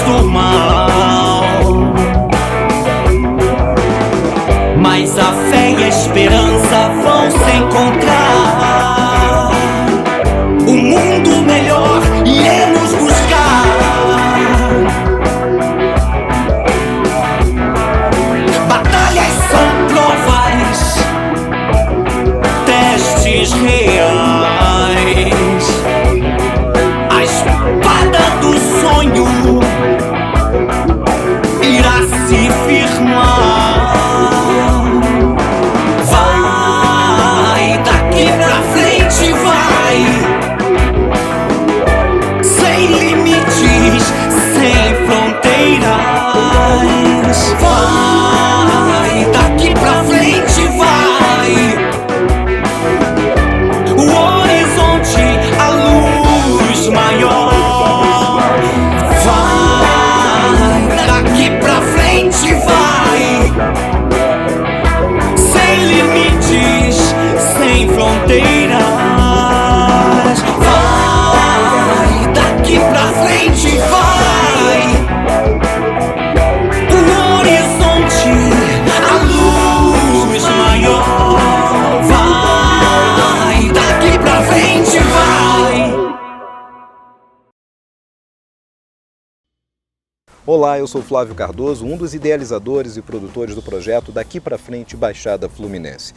do mal. Mas a fé e a esperança vão se encontrar. O mundo melhor iremos buscar. Batalhas são provas, testes reais. A espada do sonho irá se firmar. Vai, daqui pra frente vai, sem limites, sem fronteiras. Vai, daqui pra frente vai, o horizonte, a luz maior. Vai, daqui pra frente vai, sem limites, sem fronteiras. Vai, daqui pra frente vai, o horizonte, a luz maior. Vai, daqui pra frente vai. Olá, eu sou Flávio Cardoso, um dos idealizadores e produtores do projeto Daqui pra Frente Baixada Fluminense.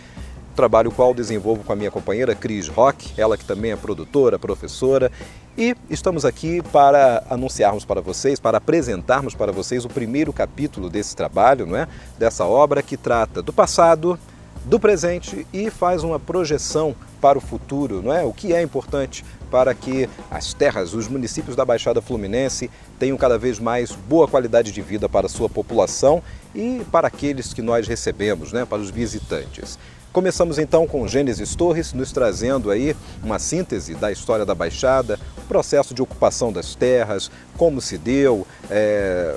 Trabalho qual desenvolvo com a minha companheira Cris Roque, ela que também é produtora, professora, e estamos aqui para anunciarmos para vocês, para apresentarmos para vocês o primeiro capítulo desse trabalho, não é? Dessa obra que trata do passado, do presente e faz uma projeção para o futuro, não é? O que é importante para que as terras, os municípios da Baixada Fluminense tenham cada vez mais boa qualidade de vida para a sua população e para aqueles que nós recebemos, né? Para os visitantes. Começamos então com Gênesis Torres, nos trazendo aí uma síntese da história da Baixada, o processo de ocupação das terras, como se deu,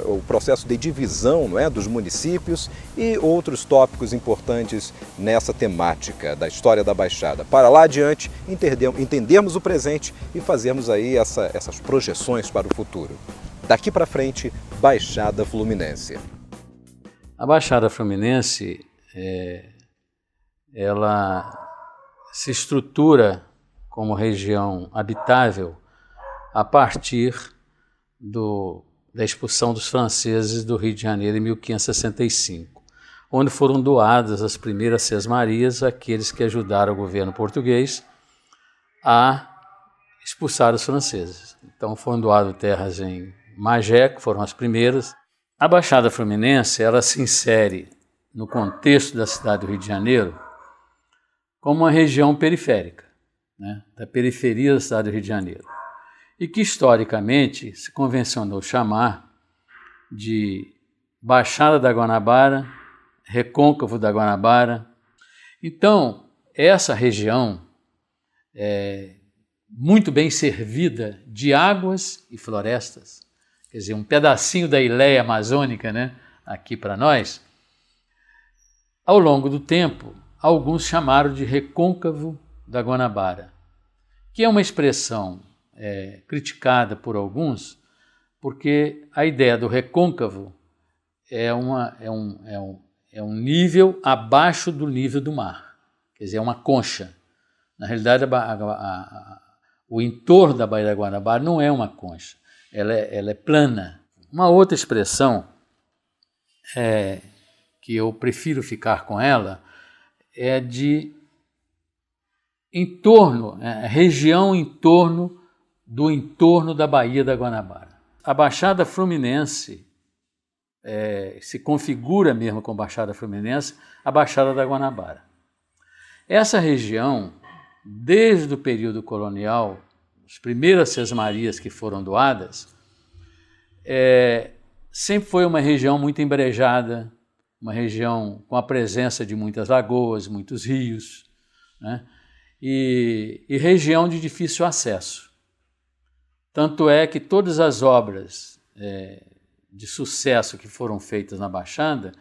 o processo de divisão, não é, dos municípios e outros tópicos importantes nessa temática da história da Baixada. Para lá adiante, entendermos o presente e fazermos aí essas projeções para o futuro. Daqui para frente, Baixada Fluminense. A Baixada Fluminense ela se estrutura como região habitável a partir da expulsão dos franceses do Rio de Janeiro em 1565, onde foram doadas as primeiras sesmarias àqueles que ajudaram o governo português a expulsar os franceses. Então foram doadas terras em Magé, que foram as primeiras. A Baixada Fluminense ela se insere no contexto da cidade do Rio de Janeiro como uma região periférica, né, da periferia da cidade do Rio de Janeiro, e que historicamente se convencionou chamar de Baixada da Guanabara, Recôncavo da Guanabara. Então, essa região é muito bem servida de águas e florestas, quer dizer, um pedacinho da Ileia Amazônica, né, aqui para nós. Ao longo do tempo, alguns chamaram de Recôncavo da Guanabara, que é uma expressão criticada por alguns, porque a ideia do recôncavo é um nível abaixo do nível do mar, quer dizer, é uma concha. Na realidade, o entorno da Baía da Guanabara não é uma concha, ela é plana. Uma outra expressão que eu prefiro ficar com ela é de entorno, região em torno do entorno da Baía da Guanabara. A Baixada Fluminense se configura mesmo com Baixada Fluminense, a Baixada da Guanabara. Essa região, desde o período colonial, as primeiras sesmarias que foram doadas, sempre foi uma região muito embrejada, uma região com a presença de muitas lagoas, muitos rios, né? E região de difícil acesso. Tanto é que todas as obras de sucesso que foram feitas na Baixada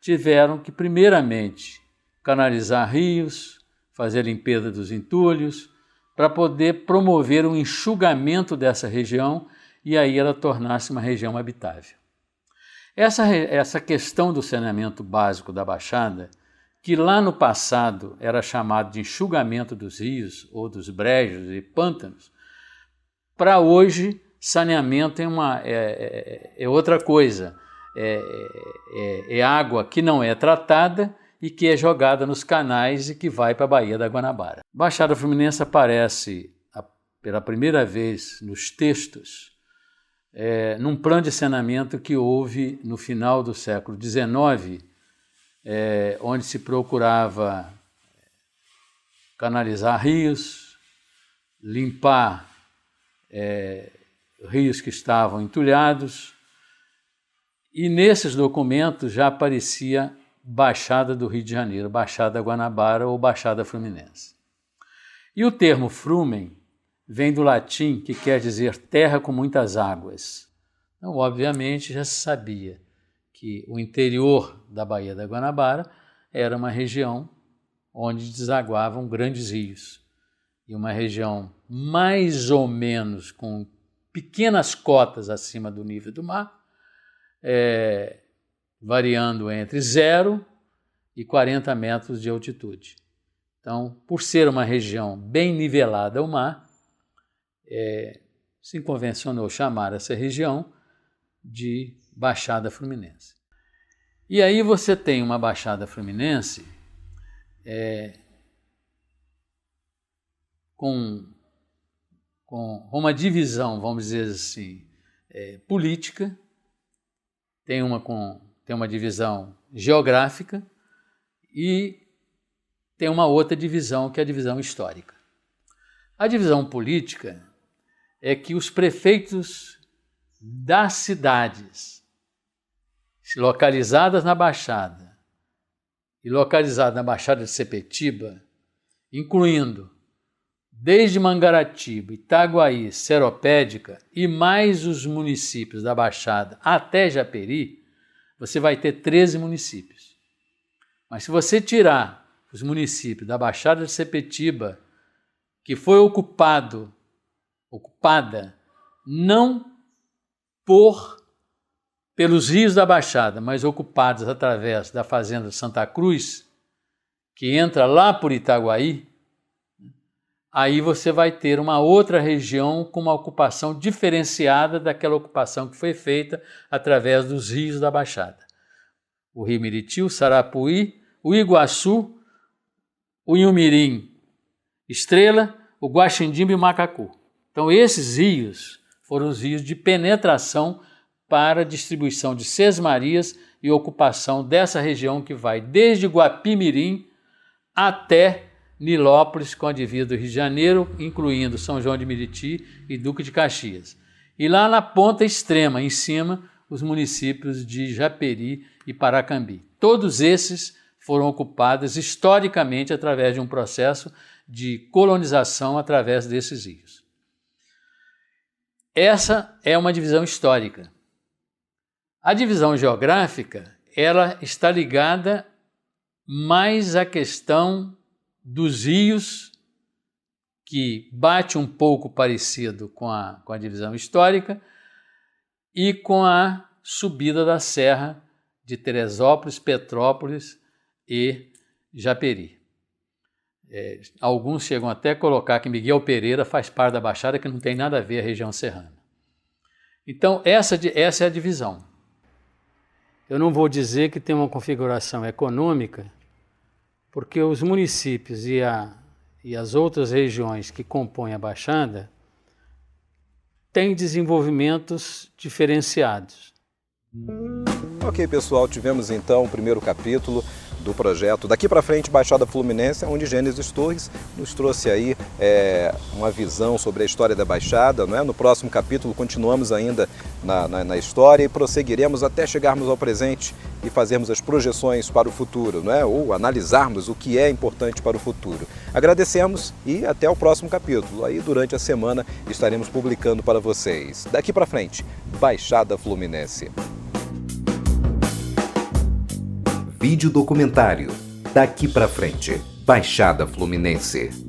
tiveram que, primeiramente, canalizar rios, fazer a limpeza dos entulhos, para poder promover um enxugamento dessa região e aí ela tornasse uma região habitável. Essa questão do saneamento básico da Baixada, que lá no passado era chamado de enxugamento dos rios ou dos brejos e pântanos, para hoje saneamento é outra coisa, é água que não é tratada e que é jogada nos canais e que vai para a Baía da Guanabara. Baixada Fluminense aparece pela primeira vez nos textos num plano de saneamento que houve no final do século XIX, onde se procurava canalizar rios, limpar rios que estavam entulhados, e nesses documentos já aparecia Baixada do Rio de Janeiro, Baixada Guanabara ou Baixada Fluminense. E o termo frumen vem do latim, que quer dizer terra com muitas águas. Então, obviamente, já se sabia que o interior da Baía da Guanabara era uma região onde desaguavam grandes rios. E uma região mais ou menos com pequenas cotas acima do nível do mar, variando entre 0 e 40 metros de altitude. Então, por ser uma região bem nivelada ao mar, se convencionou chamar essa região de Baixada Fluminense. E aí você tem uma Baixada Fluminense com uma divisão, vamos dizer assim, política, tem uma divisão geográfica e tem uma outra divisão, que é a divisão histórica. A divisão política é que os prefeitos das cidades localizadas na Baixada e localizadas na Baixada de Sepetiba, incluindo desde Mangaratiba, Itaguaí, Seropédica e mais os municípios da Baixada até Japeri, você vai ter 13 municípios. Mas se você tirar os municípios da Baixada de Sepetiba, que foi ocupada não pelos rios da Baixada, mas ocupados através da fazenda de Santa Cruz, que entra lá por Itaguaí, aí você vai ter uma outra região com uma ocupação diferenciada daquela ocupação que foi feita através dos rios da Baixada. O Rio Miriti, o Sarapuí, o Iguaçu, o Inhumirim, Estrela, o Guaxindiba e o Macacu. Então esses rios foram os rios de penetração para distribuição de sesmarias e ocupação dessa região que vai desde Guapimirim até Nilópolis, com a divisa do Rio de Janeiro, incluindo São João de Meriti e Duque de Caxias. E lá na ponta extrema, em cima, os municípios de Japeri e Paracambi. Todos esses foram ocupados historicamente através de um processo de colonização através desses rios. Essa é uma divisão histórica. A divisão geográfica, ela está ligada mais à questão dos rios, que bate um pouco parecido com a divisão histórica, e com a subida da serra de Teresópolis, Petrópolis e Japeri. Alguns chegam até a colocar que Miguel Pereira faz parte da Baixada, que não tem nada a ver a região serrana. Então, essa é a divisão. Eu não vou dizer que tem uma configuração econômica, porque os municípios e as outras regiões que compõem a Baixada têm desenvolvimentos diferenciados. Ok, pessoal, tivemos então o primeiro capítulo do projeto Daqui para Frente Baixada Fluminense, onde Gênesis Torres nos trouxe aí uma visão sobre a história da Baixada, não é? No próximo capítulo continuamos ainda na história e prosseguiremos até chegarmos ao presente e fazermos as projeções para o futuro, não é? Ou analisarmos o que é importante para o futuro. Agradecemos e até o próximo capítulo. Aí durante a semana estaremos publicando para vocês. Daqui para Frente, Baixada Fluminense. Vídeo documentário Daqui pra Frente, Baixada Fluminense.